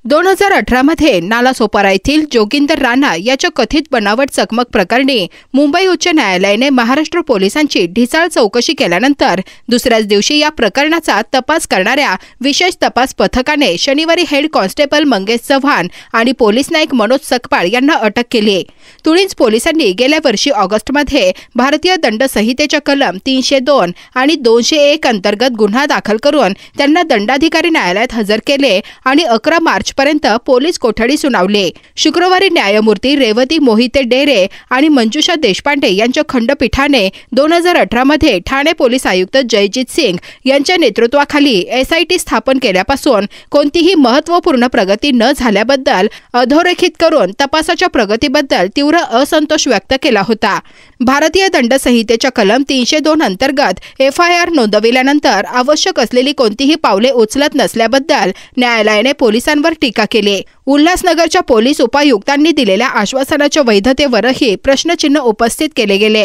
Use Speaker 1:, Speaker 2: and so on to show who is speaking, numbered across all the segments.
Speaker 1: 2018 मध्ये नालासोपारा येथील जोगिंदर राणा याच्या कथित बनावट चकमक प्रकरणी मुंबई उच्च न्यायालयाने महाराष्ट्र पोलिसांची ढिसाळ चौकशी केल्यानंतर दुसऱ्याच दिवशी या प्रकरणाचा तपास करणाऱ्या विशेष तपास पथकाने शनिवारी हेड कॉन्स्टेबल मंगेश चव्हाण आणि पोलीस नाईक मनोज सकपाळ यांना अटक केली. तुळींज पोलिसांनी गेल्या वर्षी ऑगस्टमध्ये भारतीय दंड संहितेच्या कलम 302 आणि 201 अंतर्गत गुन्हा दाखल करून त्यांना दंडाधिकारी न्यायालयात हजर केले आणि 11 मार्चपर्यंत पोलीस कोठडी सुनावली. शुक्रवारी न्यायमूर्ती रेवती मोहिते डेरे आणि मंजुषा देशपांडे यांच्या खंडपीठाने 2018 मध्ये ठाणे पोलीस आयुक्त जयजीत सिंग यांच्या नेतृत्वाखाली SIT स्थापन केल्यापासून कोणतीही महत्त्वपूर्ण प्रगती न झाल्याबद्दल अधोरेखित करून तपासाच्या प्रगतीबद्दल तीव्र असंतोष व्यक्त केला होता. भारतीय दंड संहितेच्या कलम 302 अंतर्गत FIR नोंदविल्यानंतर आवश्यक असलेली कोणतीही पावले उचलत नसल्याबद्दल न्यायालयाने पोलिसांवर टीका केली. उल्हासनगरच्या पोलीस उपायुक्तांनी दिलेल्या आश्वासनाच्या वैधतेवरही प्रश्नचिन्ह उपस्थित केले गेले.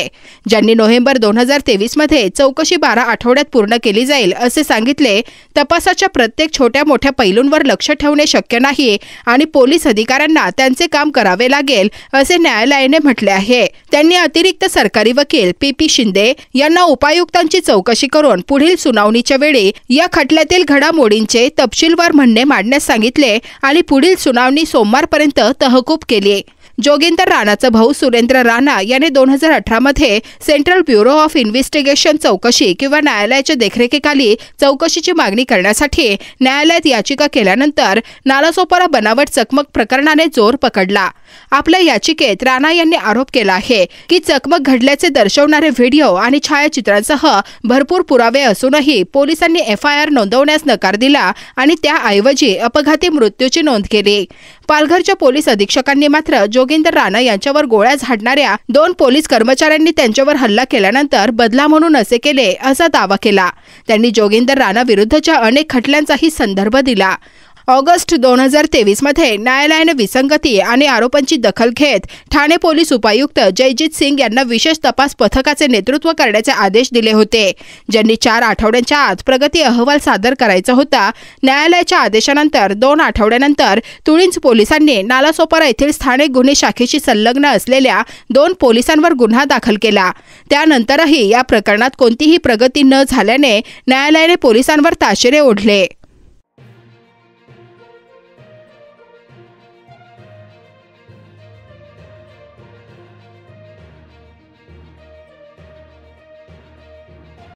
Speaker 1: ज्यांनी नोव्हेंबर 2023 मध्ये चौकशी 12 आठवड्यात पूर्ण केली जाईल असे सांगितले. तपासाच्या प्रत्येक छोट्या मोठ्या पैलूंवर लक्ष ठेवणे शक्य नाही आणि पोलीस अधिकाऱ्यांना त्यांचे काम करावे लागेल असे न्यायालयाने म्हटले आहे. त्यांनी अतिरिक्त सरकारी वकील PP शिंदे यांना उपायुक्तांची चौकशी करून पुढील सुनावणीच्या वेळी या खटल्यातील घडामोडींचे तपशीलवार म्हणणे मांडण्यास सांगितले आणि पुढील सुनावणी सोमवारपर्यंत तहकूब केली. जोगिंदर राणाचा भाऊ सुरेंद्र राणा याने 2018 मध्ये सेंट्रल ब्युरो ऑफ इन्व्हेस्टिगेशन चौकशी किंवा न्यायालयाच्या देखरेखीखाली चौकशीची मागणी करण्यासाठी न्यायालयात याचिका केल्यानंतर नालासोपारा बनावट चकमक प्रकरणाने जोर पकडला. आपल्या याचिकेत राणा यांनी आरोप केला आहे की चकमक घडल्याचे दर्शवणारे व्हिडिओ आणि छायाचित्रांसह भरपूर पुरावे असूनही पोलिसांनी FIR नोंदवण्यास नकार दिला आणि त्याऐवजी अपघाती मृत्यूची नोंद केली. पालघरच्या पोलीस अधीक्षकांनी मात्र जोगिंदर राणा यांच्यावर गोळ्या झाडणाऱ्या 2 पोलीस कर्मचाऱ्यांनी त्यांच्यावर हल्ला केल्यानंतर बदला म्हणून असे केले असा दावा केला. त्यांनी जोगिंदर राणा विरुद्धच्या अनेक खटल्यांचाही संदर्भ दिला. ऑगस्ट 2023 मध्ये न्यायालयाने विसंगती आणि आरोपांची दखल घेत ठाणे पोलीस उपायुक्त जयजीत सिंग यांना विशेष तपास पथकाचे नेतृत्व करण्याचे आदेश दिले होते, ज्यांनी 4 आठवड्यांच्या आत प्रगती अहवाल सादर करायचा होता. न्यायालयाच्या आदेशानंतर 2 आठवड्यानंतर तुळींज पोलिसांनी नालासोपारा येथील स्थानिक गुन्हे शाखेशी संलग्न असलेल्या 2 पोलिसांवर गुन्हा दाखल केला. त्यानंतरही या प्रकरणात कोणतीही प्रगती न झाल्याने न्यायालयाने पोलिसांवर ताशेरे ओढले.